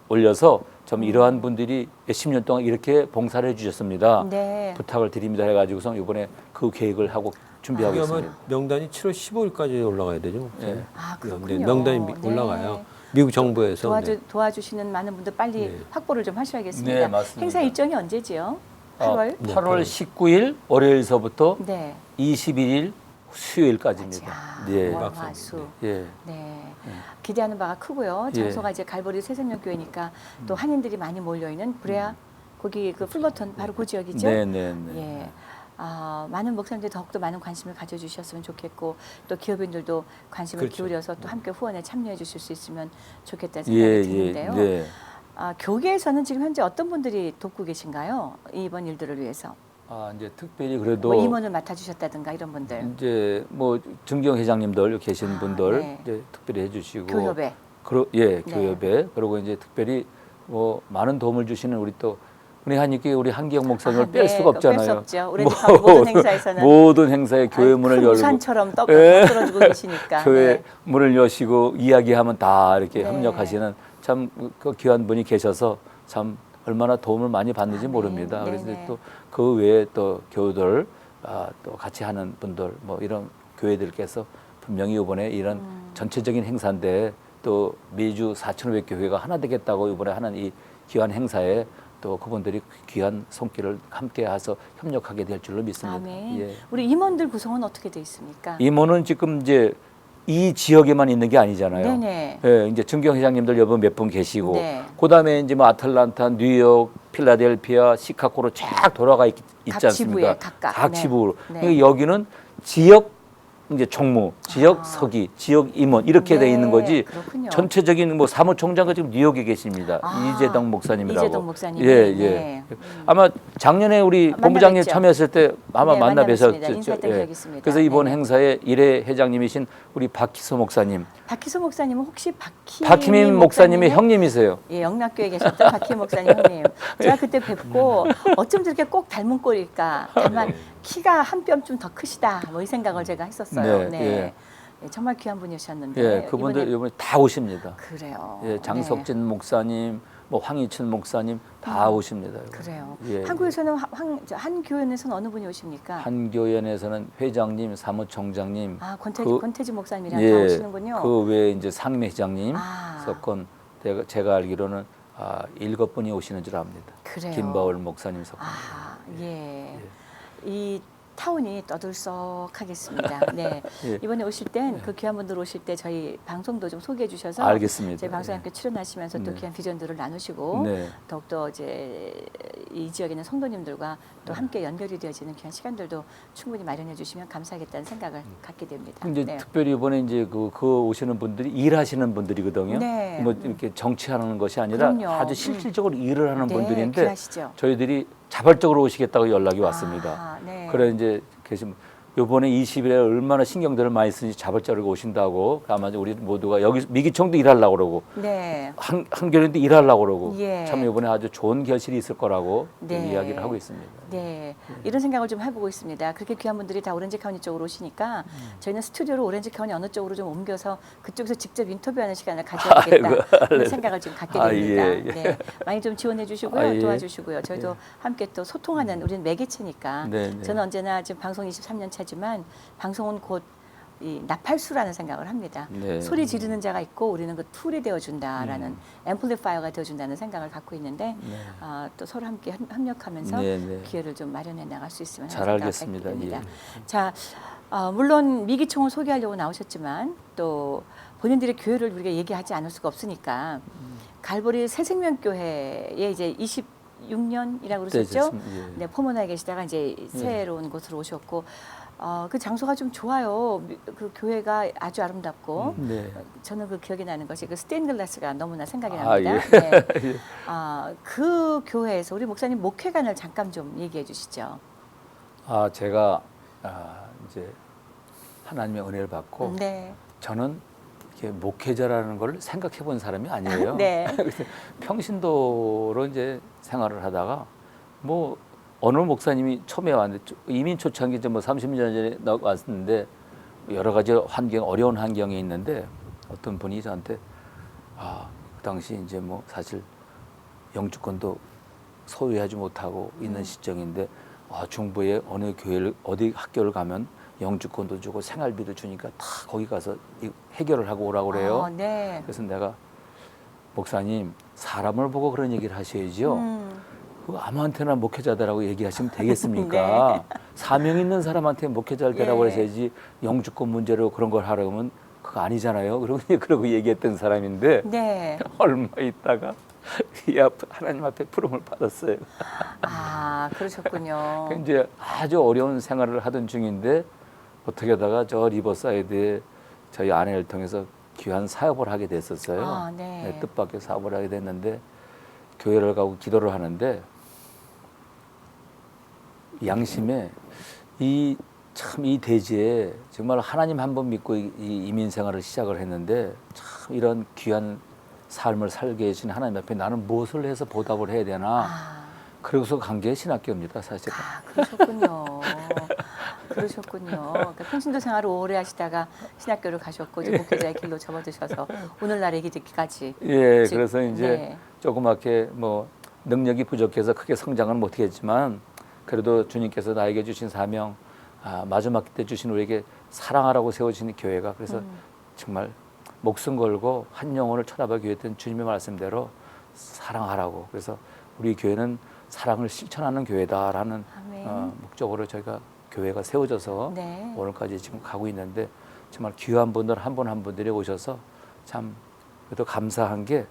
올려서 좀 이러한 분들이 몇십 년 동안 이렇게 봉사를 해주셨습니다. 네. 부탁을 드립니다 해가지고서 이번에 그 계획을 하고 준비하고 그게 있습니다. 아마 명단이 7월 15일까지 올라가야 되죠. 예. 아, 네, 그렇군요. 명단이 네. 올라가요. 미국 정부에서. 네. 도와주시는 많은 분들 빨리 네. 확보를 좀 하셔야겠습니다. 네, 맞습니다. 행사 일정이 언제지요? 8월? 8월 19일 월요일서부터 네. 21일 수요일까지입니다. 아, 예. 월, 화, 수. 예. 네. 기대하는 바가 크고요. 예. 장소가 이제 갈보리 새생명교회니까 또 한인들이 많이 몰려 있는 브레아 거기 그 풀버튼 바로 그 지역이죠. 네, 네, 네. 예. 많은 목사님들이 더욱더 많은 관심을 가져주셨으면 좋겠고 또 기업인들도 관심을 그렇죠. 기울여서 또 함께 후원에 참여해 주실 수 있으면 좋겠다는 예, 생각이 드는데요. 네. 교계에서는 지금 현재 어떤 분들이 돕고 계신가요? 이번 일들을 위해서. 이제 특별히 그래도 뭐 임원을 맡아주셨다든가 이런 분들. 이제 뭐 증경 회장님들 계신 분들 네. 이제 특별히 해주시고 교협에. 예, 네. 교협에 그리고 이제 특별히 뭐 많은 도움을 주시는 우리 또 우리 한기영 목사님을 뺄 수가 없잖아요. 뺄 수 없죠. 우리 모든 행사에서는 모든 행사에 교회 문을 열고 우산처럼 예. 떨어지고 계시니까. 교회 네. 문을 여시고 이야기하면 다 이렇게 네. 협력하시는 참 그 귀한 분이 계셔서 참 얼마나 도움을 많이 받는지 네. 모릅니다. 그래서 네네. 또 그 외에 또 교우들 또 같이 하는 분들 뭐 이런 교회들께서 분명히 이번에 이런 전체적인 행사인데 또 미주 4,500교회가 하나 되겠다고 이번에 하는 이 귀한 행사에 또 그분들이 귀한 손길을 함께 해서 협력하게 될 줄로 믿습니다. 아멘. 예. 우리 임원들 구성은 어떻게 돼 있습니까? 임원은 지금 이제 이 지역에만 있는 게 아니잖아요. 네네. 예, 이제 증경 회장님들 여분 몇 분 계시고, 네. 그다음에 이제 뭐 아틀란타, 뉴욕, 필라델피아, 시카고로 쫙 돌아가 있지 각 않습니까? 지부에 각각. 각 네. 지부로. 네. 그러니까 여기는 지역 이제 총무, 지역 서기, 지역 임원 이렇게 네, 돼 있는 거지. 그렇군요. 전체적인 뭐 사무총장은 지금 뉴욕에 계십니다. 이재동 목사님이라고. 이재동 목사님. 예, 예. 아마 작년에 우리 만나 본부장님 뵀죠. 참여했을 때 아마 네, 만나 만나 뵀습니다. 뵀었죠. 인사했던 기억이 있습니다. 그래서 이번 네. 행사에 일회 회장님이신 우리 박희소 목사님, 박희소 목사님은 혹시 박희민 목사님의 형님이세요. 예, 영락교에 계셨던 박희민 목사님 형님. 제가 그때 뵙고 어쩜 저렇게 꼭 닮은 꼴일까. 다만 키가 한 뼘 좀 더 크시다. 뭐 이 생각을 제가 했었어요. 네, 네. 예. 예, 정말 귀한 분이셨는데. 예, 그분들 이번에 다 오십니다. 그래요. 예, 장석진 목사님, 뭐 황희춘 목사님 다 오십니다. 이번에. 그래요. 예, 한국에서는 한 교회에서는 어느 분이 오십니까? 한 교연에서는 회장님, 사무총장님, 권태지 목사님이랑 다 오시는군요. 그 외에 이제 상매 회장님, 아. 석권 제가 알기로는 7분이 오시는 줄 압니다. 그래요. 김바울 목사님 석권. 예. 이 타운이 떠들썩하겠습니다. 네. 예. 이번에 오실 땐 그 귀한 분들 오실 때 저희 방송도 좀 소개해 주셔서 알겠습니다. 저희 방송에 함께 출연하시면서 또 네. 귀한 비전들을 나누시고 네. 더욱더 이제 이 지역에 있는 성도님들과 또 함께 연결이 되어지는 귀한 시간들도 충분히 마련해 주시면 감사하겠다는 생각을 갖게 됩니다. 이제 네. 특별히 이번에 이제 그 오시는 분들이 일하시는 분들이거든요. 네. 뭐 이렇게 정치하는 것이 아니라 그럼요. 아주 실질적으로 일을 하는 네, 분들인데 귀하시죠. 저희들이 자발적으로 오시겠다고 연락이 왔습니다. 네. 그래 이제 계신 요번에 20일에 얼마나 신경들을 많이 쓰는지 자발적으로 오신다고 아마 우리 모두가 여기 미기총도 일하려고 그러고 네. 한겨레도 일하려고 그러고 예. 참 이번에 아주 좋은 결실이 있을 거라고 네. 이야기를 하고 있습니다. 네, 이런 생각을 좀 해보고 있습니다. 그렇게 귀한 분들이 다 오렌지 카운티 쪽으로 오시니까 저희는 스튜디오로 오렌지 카운티 어느 쪽으로 좀 옮겨서 그쪽에서 직접 인터뷰하는 시간을 가져야겠다 그런 생각을 좀 갖게 됩니다. 예, 예. 네, 많이 좀 지원해 주시고요, 예. 도와주시고요. 저희도 함께 또 소통하는 우리는 매개체니까 네, 네. 저는 언제나 지금 방송 23년 차지만 방송은 곧 이 나팔수라는 생각을 합니다. 네. 소리 지르는 자가 있고 우리는 그 툴이 되어준다라는 앰플리파이어가 되어준다는 생각을 갖고 있는데 또 서로 함께 협력하면서 네, 네. 기회를 좀 마련해 나갈 수 있으면 잘 하는 알겠습니다. 생각을 예. 갖게 됩니다. 자, 물론 미기총을 소개하려고 나오셨지만 또 본인들의 교회를 우리가 얘기하지 않을 수가 없으니까 갈보리 새생명교회에 이제 26년이라고 그러셨죠? 예. 네, 포모나에 계시다가 이제 새로운 곳으로 오셨고 그 장소가 좀 좋아요. 그 교회가 아주 아름답고 네. 저는 그 기억이 나는 것이 그 스테인글라스가 너무나 생각이 아, 납니다. 예. 네. 그 교회에서 우리 목사님 목회관을 잠깐 좀 얘기해 주시죠. 제가 이제 하나님의 은혜를 받고 네. 저는 이렇게 목회자라는 걸 생각해 본 사람이 아니에요. 네. 그래서 평신도로 이제 생활을 하다가 뭐 어느 목사님이 처음에 왔는데 이민 초창기 뭐 30년 전에 왔는데 여러 가지 어려운 환경에 있는데 어떤 분이 저한테 그 당시 이제 뭐 사실 영주권도 소유하지 못하고 있는 시점인데 중부의 어느 교회를 어디 학교를 가면 영주권도 주고 생활비도 주니까 다 거기 가서 해결을 하고 오라고 그래요. 네. 그래서 내가 목사님 사람을 보고 그런 얘기를 하셔야지요. 그 아무한테나 목회자다라고 얘기하시면 되겠습니까? 네. 사명 있는 사람한테 목회자를 되라고 예. 하셔야지 영주권 문제로 그런 걸 하려면 그거 아니잖아요. 그러고 얘기했던 사람인데 네. 얼마 있다가 하나님 앞에 부름을 받았어요. 그러셨군요. 이제 아주 어려운 생활을 하던 중인데 어떻게 하다가 저 리버사이드에 저희 아내를 통해서 귀한 사업을 하게 됐었어요. 네. 뜻밖의 사업을 하게 됐는데 교회를 가고 기도를 하는데 양심에 이 대지에 정말 하나님 한 번 믿고 이 이민 생활을 시작을 했는데 참 이런 귀한 삶을 살게 해주신 하나님 앞에 나는 무엇을 해서 보답을 해야 되나 그러고서 간 게 신학교입니다, 사실은. 그러셨군요. 그러셨군요. 그러니까 평신도 생활을 오래 하시다가 신학교를 가셨고 이제 목회자의 길로 접어드셔서 오늘날에 이르기까지. 예, 즉, 그래서 이제 네. 조그맣게 뭐 능력이 부족해서 크게 성장은 못했지만 그래도 주님께서 나에게 주신 사명, 마지막 때 주신 우리에게 사랑하라고 세워진 교회가 그래서 정말 목숨 걸고 한 영혼을 쳐다보기 위했던 주님의 말씀대로 사랑하라고 그래서 우리 교회는 사랑을 실천하는 교회다라는 목적으로 저희가 교회가 세워져서 네. 오늘까지 지금 가고 있는데 정말 귀한 분들 한 분 한 분들이 오셔서 참 그래도 감사한 게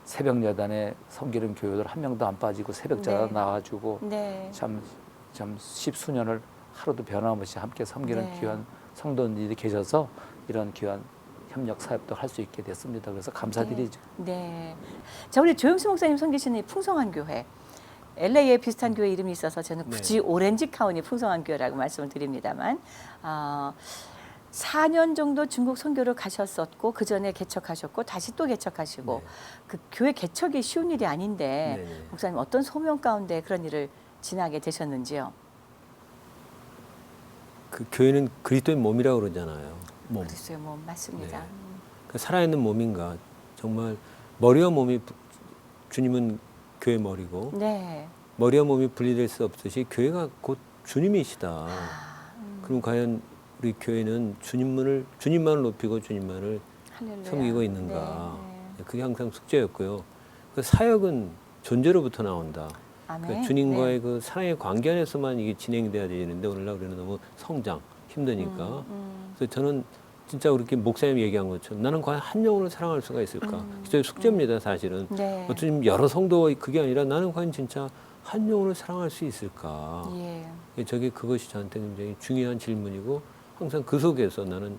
새벽 예단에 섬기는 교회들 한 명도 안 빠지고 새벽자가 네. 나와주고 네. 참 십수년을 하루도 변함없이 함께 섬기는 네. 귀한 성도님들이 계셔서 이런 귀한 협력 사역도 할 수 있게 됐습니다. 그래서 감사드리죠. 네. 자, 우리 조영수 목사님 섬기시는 이 풍성한 교회. LA에 비슷한 교회 이름이 있어서 저는 굳이 오렌지 카운티 풍성한 교회라고 말씀을 드립니다만 4년 정도 중국 선교를 가셨었고 그 전에 개척하셨고 다시 또 개척하시고 그 교회 개척이 쉬운 일이 아닌데 목사님 어떤 소명 가운데 그런 일을 지나게 되셨는지요? 그 교회는 그리스도의 몸이라고 그러잖아요. 몸. 그랬어요, 뭐 맞습니다. 그 살아있는 몸인가 정말 머리와 몸이 주님은 교회 머리고 네. 머리와 몸이 분리될 수 없듯이 교회가 곧 주님이시다. 그럼 과연 우리 교회는 주님만을 높이고 주님만을 할렐루야. 섬기고 있는가? 네. 그게 항상 숙제였고요. 그 사역은 존재로부터 나온다. 아멘. 그러니까 주님과의 네. 그 사랑의 관계 안에서만 이게 진행돼야 되는데 오늘날 우리는 너무 성장 힘드니까. 그래서 저는 진짜 그렇게 목사님 얘기한 것처럼 나는 과연 한 영혼을 사랑할 수가 있을까? 진짜 숙제입니다, 사실은. 네. 어쩌면 여러 성도가 그게 아니라 나는 과연 진짜 한 영혼을 사랑할 수 있을까? 예. 그것이 저한테 굉장히 중요한 질문이고 항상 그 속에서 나는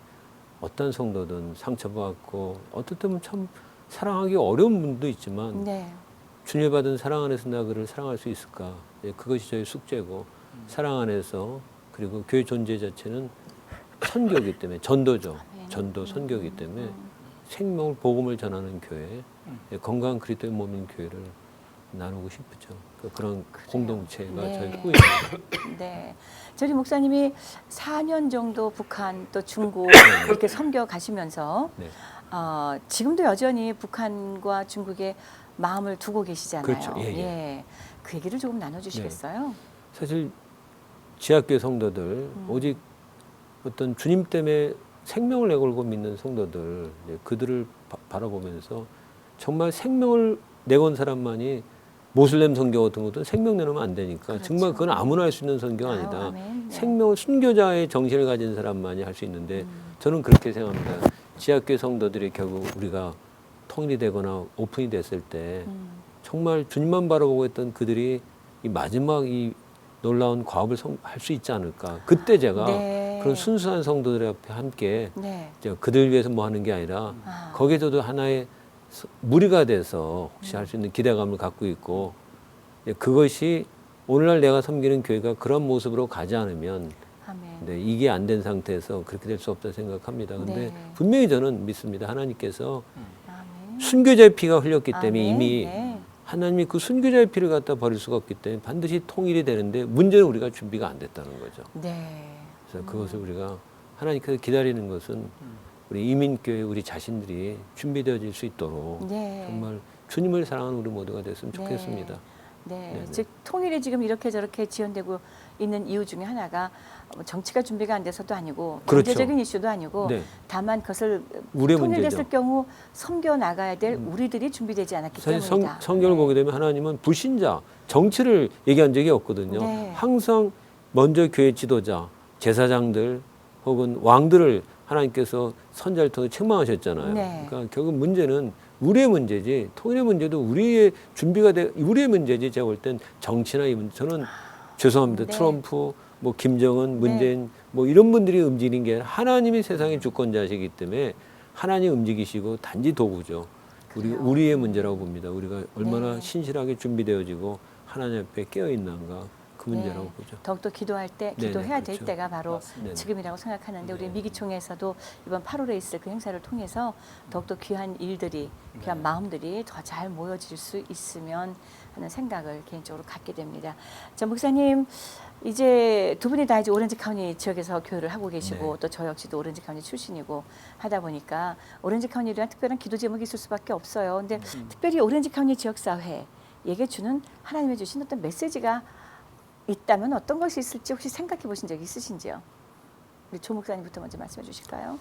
어떤 성도든 상처받고 어떨 때는 참 사랑하기 어려운 분도 있지만 네. 주님 받은 사랑 안에서 내가 그를 사랑할 수 있을까? 그것이 저의 숙제고 사랑 안에서 그리고 교회 존재 자체는 선교이기 때문에 전도죠. 아멘. 전도 선교이기 때문에 생명을 복음을 전하는 교회, 건강한 그리스도의 몸인 교회를 나누고 싶죠. 그런 공동체가 네. 저희 꿈입니다. 네. 저희 목사님이 4년 정도 북한 또 중국 이렇게 섬겨 가시면서 네. 지금도 여전히 북한과 중국에 마음을 두고 계시잖아요. 그렇죠. 예, 예. 예. 그 얘기를 조금 나눠주시겠어요? 사실 지하교회 성도들 오직 어떤 주님 때문에 생명을 내걸고 믿는 성도들 그들을 바라보면서 정말 생명을 내건 사람만이 모슬렘 선교 같은 것도 생명 내놓으면 안 되니까 그렇죠. 정말 그건 아무나 할 수 있는 선교가 아유, 아니다. 아멘. 네. 생명을 순교자의 정신을 가진 사람만이 할 수 있는데 저는 그렇게 생각합니다. 지하교회 성도들이 결국 우리가 통일이 되거나 오픈이 됐을 때 정말 주님만 바라보고 있던 그들이 이 마지막 이 놀라운 과업을 할 수 있지 않을까. 그때 제가 네. 그런 순수한 성도들 앞에 함께 네. 그들 위해서 뭐 하는 게 아니라 아. 거기에서도 하나의 무리가 돼서 혹시 할 수 있는 기대감을 갖고 있고 그것이 오늘날 내가 섬기는 교회가 그런 모습으로 가지 않으면 아멘. 이게 안 된 상태에서 그렇게 될 수 없다 생각합니다. 근데 네. 분명히 저는 믿습니다. 하나님께서 아멘. 순교자의 피가 흘렸기 때문에 아멘. 이미 네. 하나님이 그 순교자의 피를 갖다 버릴 수가 없기 때문에 반드시 통일이 되는데 문제는 우리가 준비가 안 됐다는 거죠. 네. 그래서 그것을 우리가 하나님께서 기다리는 것은 우리 이민교회 우리 자신들이 준비되어질 수 있도록 네. 정말 주님을 사랑하는 우리 모두가 됐으면 네. 좋겠습니다. 네, 네네. 즉 통일이 지금 이렇게 저렇게 지연되고 있는 이유 중에 하나가 정치가 준비가 안 돼서도 아니고 그렇죠. 경제적인 이슈도 아니고 네. 다만 그것을 우리의 통일됐을 문제죠. 경우 섬겨 나가야 될 우리들이 준비되지 않았기 사실 때문이다. 성경을 네. 보게 되면 하나님은 불신자, 정치를 얘기한 적이 없거든요. 네. 항상 먼저 교회 지도자, 제사장들 혹은 왕들을 하나님께서 선자를 통해 책망하셨잖아요. 네. 그러니까 결국 문제는 우리의 문제지 통일의 문제도 우리의 준비가 돼 우리의 문제지 제가 볼 땐 정치나 이 문제 저는 죄송합니다. 네. 트럼프, 뭐 김정은, 문재인 뭐 이런 분들이 움직이는 게 아니라 하나님이 세상의 주권자시기 때문에 하나님 움직이시고 단지 도구죠. 우리의 문제라고 봅니다. 우리가 얼마나 네. 신실하게 준비되어지고 하나님 앞에 깨어 있는가 그 문제라고 네. 보죠. 더욱더 기도할 때, 네네, 기도해야 될 그렇죠. 때가 바로 맞습니다. 지금이라고 생각하는데 우리 네. 미기총에서도 이번 8월에 있을 그 행사를 통해서 더욱더 귀한 일들이, 귀한 마음들이 더 잘 모여질 수 있으면 하는 생각을 개인적으로 갖게 됩니다. 자, 목사님, 이제 두 분이 다 이제 오렌지 카운티 지역에서 교회를 하고 계시고 네. 또 저 역시도 오렌지 카운티 출신이고 하다 보니까 오렌지 카운티에 대한 특별한 기도 제목이 있을 수밖에 없어요. 근데 특별히 오렌지 카운티 지역사회에게 주는 하나님이 주신 어떤 메시지가 있다면 어떤 것이 있을지 혹시 생각해 보신 적이 있으신지요? 우리 조 목사님부터 먼저 말씀해 주실까요?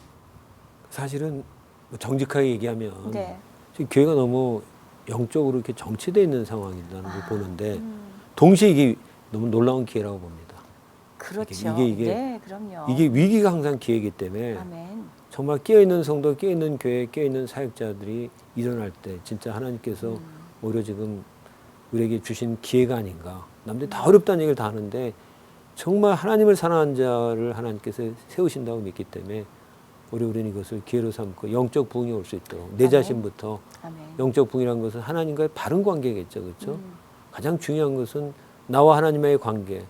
사실은 뭐 정직하게 얘기하면 네. 지금 교회가 너무 영적으로 이렇게 정치되어 있는 상황이라는 걸 보는데 음, 동시에 이게 너무 놀라운 기회라고 봅니다. 그렇죠. 이게 네, 그럼요. 이게 위기가 항상 기회이기 때문에 아멘. 정말 깨어있는 성도, 깨어있는 교회, 깨어있는 사역자들이 일어날 때 진짜 하나님께서 오히려 지금 우리에게 주신 기회가 아닌가. 남들이 다 어렵다는 얘기를 다 하는데 정말 하나님을 사랑하는 자를 하나님께서 세우신다고 믿기 때문에 우리는 이것을 기회로 삼고 영적 부흥이 올 수 있도록 내 아멘. 자신부터 아멘. 영적 부흥이라는 것은 하나님과의 바른 관계겠죠. 그렇죠? 가장 중요한 것은 나와 하나님과의 관계,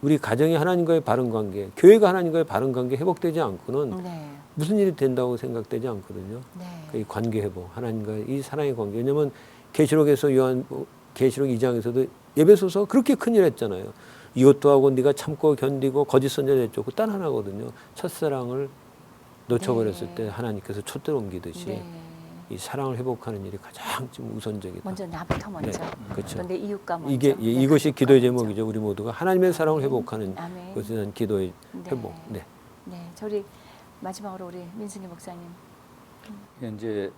우리 가정이 하나님과의 바른 관계, 교회가 하나님과의 바른 관계 회복되지 않고는 네. 무슨 일이 된다고 생각되지 않거든요. 네. 이 관계 회복, 하나님과의 이 사랑의 관계. 왜냐하면 계시록에서 계시록 2장에서도 예배소서 그렇게 큰일 했잖아요. 이것도 하고 네가 참고 견디고 거짓 선자 내쫓고 딴 하나거든요. 첫사랑을 놓쳐버렸을 네. 때 하나님께서 촛대를 옮기듯이 네. 이 사랑을 회복하는 일이 가장 지금 우선적이다. 먼저 나부터 먼저. 네, 그렇죠. 그런데 이웃과 먼저. 이게 네, 이것이 가족과 기도의 먼저. 제목이죠. 우리 모두가 하나님의 사랑을 회복하는 아멘. 것에 대한 기도의 네. 회복. 네. 네, 저리 마지막으로 우리 민승희 목사님. 현재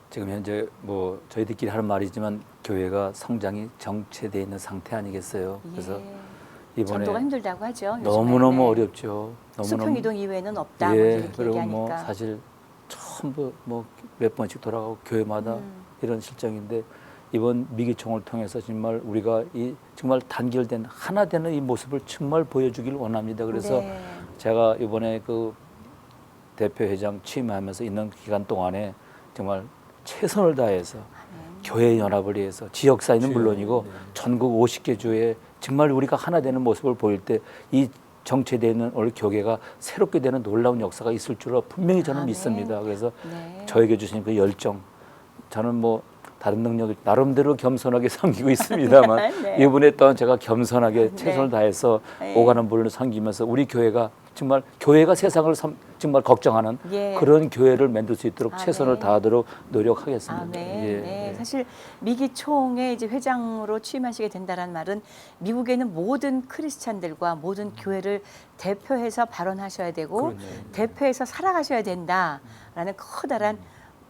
지금 현재 뭐 저희들끼리 하는 말이지만 교회가 성장이 정체되어 있는 상태 아니겠어요. 그래서 예. 이번에 전도가 힘들다고 하죠. 너무너무 요즘에. 어렵죠. 수평 이동 이외에는 없다. 뭐 예, 이렇게 그리고 얘기하니까. 뭐 사실 전부 뭐 몇 번씩 돌아가고 교회마다 이런 실정인데 이번 미기총을 통해서 정말 우리가 이 정말 단결된 하나 되는 이 모습을 정말 보여주길 원합니다. 그래서 네. 제가 이번에 그 대표회장 취임하면서 있는 기간 동안에 정말 최선을 다해서 교회 연합을 위해서 지역사회는 물론이고 네. 전국 50개 주에 정말 우리가 하나 되는 모습을 보일 때 이 정체되어 있는 오늘 교회가 새롭게 되는 놀라운 역사가 있을 줄로 분명히 저는 아멘. 믿습니다. 그래서 네. 저에게 주신 그 열정, 저는 뭐 다른 능력을 나름대로 겸손하게 섬기고 있습니다만 네. 이번에 또한 제가 겸손하게 네. 최선을 다해서 네. 오가는 분을 섬기면서 우리 교회가 정말 교회가 세상을 정말 걱정하는 예. 그런 교회를 만들 수 있도록 아멘. 최선을 다하도록 노력하겠습니다. 아멘. 예, 네. 예. 사실 미기 총회 이제 회장으로 취임하시게 된다라는 말은 미국에 있는 모든 크리스찬들과 모든 교회를 대표해서 발언하셔야 되고 그러네요. 대표해서 살아가셔야 된다라는 커다란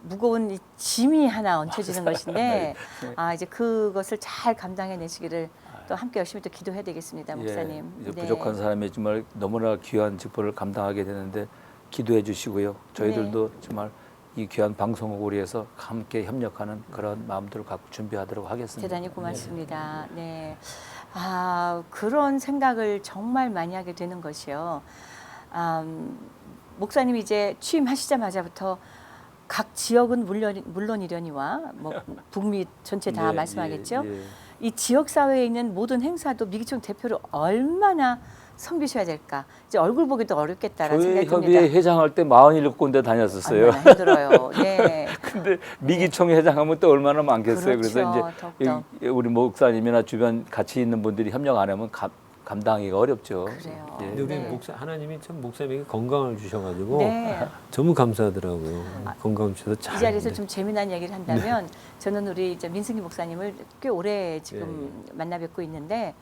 무거운 이 짐이 하나 얹혀지는 것인데 아 이제 그것을 잘 감당해내시기를 또 함께 열심히 또 기도해야 되겠습니다, 목사님. 예, 이제 네. 부족한 사람이 정말 너무나 귀한 직분을 감당하게 되는데 기도해 주시고요. 저희들도 네. 정말 이 귀한 방송국을 위해서 함께 협력하는 그런 마음들을 갖고 준비하도록 하겠습니다. 대단히 고맙습니다. 네. 아, 그런 생각을 정말 많이 하게 되는 것이요. 목사님이 이제 취임하시자마자부터 각 지역은 물론이려니와 뭐 북미 전체 다 예, 말씀하겠죠. 예, 예. 이 지역 사회에 있는 모든 행사도 미기총 대표를 얼마나 섬기셔야 될까. 이제 얼굴 보기도 어렵겠다라는 교회 생각이 협의회 듭니다. 회장할 때 47군데 다녔었어요. 얼마나 힘들어요. 네. 근데 미기총회 회장하면 또 얼마나 많겠어요. 그렇죠. 그래서 이제 더욱더. 우리 목사님이나 주변 같이 있는 분들이 협력 안 하면 감당하기가 어렵죠. 그래요. 예. 근데 우리 네. 목사 하나님이 참 목사님에게 건강을 주셔가지고 네. 너무 감사하더라고요. 건강 주셔서 잘. 이 자리에서 네. 좀 재미난 얘기를 한다면 저는 우리 이제 민승기 목사님을 꽤 오래 지금 만나 뵙고 있는데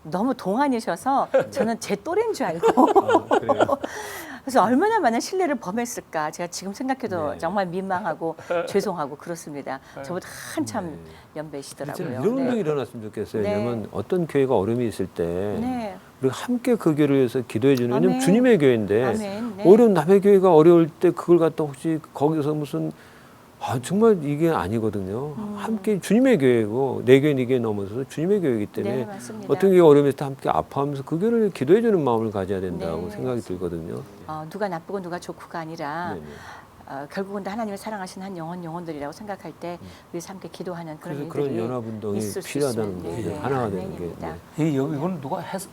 너무 동안이셔서 저는 제 또래인 줄 알고 아, 그래요? 그래서 얼마나 많은 신뢰를 범했을까 제가 지금 생각해도 네. 정말 민망하고 죄송하고 그렇습니다. 저보다 한참 네. 연배시더라고요. 진짜 이런 운동이 네. 일어났으면 좋겠어요. 네. 왜냐면 어떤 교회가 어려움이 있을 때 네. 우리가 함께 그 교회를 위해서 기도해 주는 왜냐면 아멘. 주님의 교회인데 아멘. 네. 어려운 남의 교회가 어려울 때 그걸 갖다 혹시 거기서 무슨 정말 이게 아니거든요. 함께 주님의 교회고 내 교회 네 교회 넘어서 주님의 교회이기 때문에 네, 맞습니다. 어떤 교회가 어려움이 있을 때 함께 아파하면서 그 교회를 기도해 주는 마음을 가져야 된다고 네, 생각이 들거든요. 누가 나쁘고 누가 좋고가 아니라 네네. 결국은 다 하나님을 사랑하신 한 영혼들이라고 생각할 때 우리서 함께 기도하는 그런 그래서 일들이 그런 연합운동이 있을 수 필요하다는 있습니다. 거예요. 네, 하나가 되는 게. 아멘입니다. 네. 이건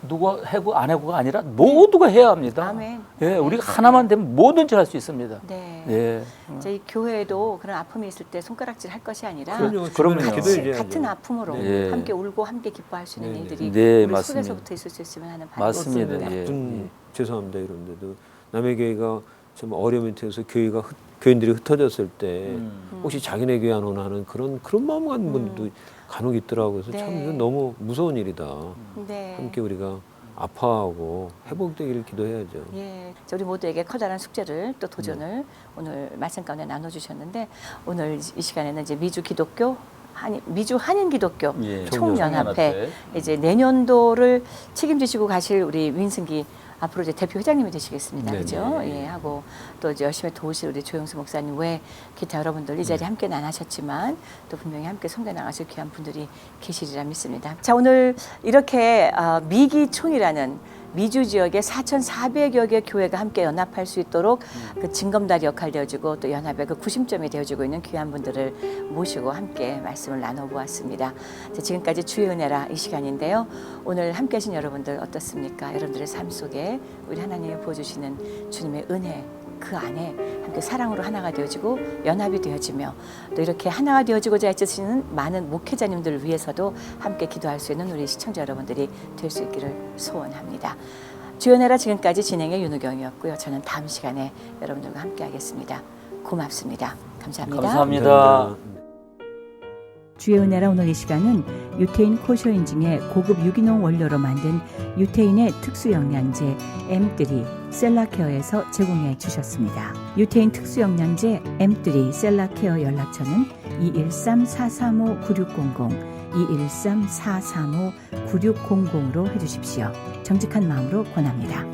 누가 하고 안 하고가 아니라 모두가 해야 합니다. 아멘. 예, 우리가 하나만 되면 뭐든지 할 수 있습니다. 네. 예. 저희 교회도 그런 아픔이 있을 때 손가락질 할 것이 아니라 그럼요. 그럼요. 주변에 같이 기도해줘야죠. 같은 아픔으로 네. 함께 울고 함께 기뻐할 수 있는 네, 네. 일들이 네, 우리 맞습니다. 속에서부터 있을 수 있으면 하는 바람이 맞습니다. 있습니다. 예. 좀 죄송합니다 이런데도 남의 교회가 좀 어려움이 돼서 교인들이 흩어졌을 때 혹시 자기네 교회 안 오나 하는 그런 마음 갖는 분들도 간혹 있더라고요. 그래서 참 네. 이건 너무 무서운 일이다. 네. 함께 우리가 아파하고 회복되기를 기도해야죠. 예, 우리 모두에게 커다란 숙제를 또 도전을 오늘 말씀 가운데 나눠주셨는데 오늘 이 시간에는 이제 미주 한인 기독교 예. 총연합회 이제 내년도를 책임지시고 가실 우리 민승기 앞으로 이제 대표 회장님이 되시겠습니다. 네네. 그죠? 예, 하고 또 이제 열심히 도우실 우리 조영수 목사님 외 기타 여러분들 이 자리에 함께는 안 하셨지만 또 분명히 함께 섬겨 나가실 귀한 분들이 계시리라 믿습니다. 자, 오늘 이렇게 미기총이라는 미주 지역의 4,400여 개 교회가 함께 연합할 수 있도록 그 징검다리 역할 되어주고 또 연합의 그 구심점이 되어주고 있는 귀한 분들을 모시고 함께 말씀을 나눠보았습니다. 자, 지금까지 주의 은혜라 이 시간인데요. 오늘 함께 하신 여러분들 어떻습니까? 여러분들의 삶 속에 우리 하나님이 부어주시는 주님의 은혜 그 안에 함께 사랑으로 하나가 되어지고 연합이 되어지며 또 이렇게 하나가 되어지고자 애쓰시는 많은 목회자님들을 위해서도 함께 기도할 수 있는 우리 시청자 여러분들이 될 수 있기를 소원합니다. 주연애라 지금까지 진행의 윤우경이었고요. 저는 다음 시간에 여러분들과 함께 하겠습니다. 고맙습니다. 감사합니다. 감사합니다. 주의 은혜라 오늘 이 시간은 유태인 코쇼인증의 고급 유기농 원료로 만든 유태인의 특수영양제 M3 셀라케어에서 제공해 주셨습니다. 유태인 특수영양제 M3 셀라케어 연락처는 213-435-9600 213-435-9600으로 해주십시오. 정직한 마음으로 권합니다.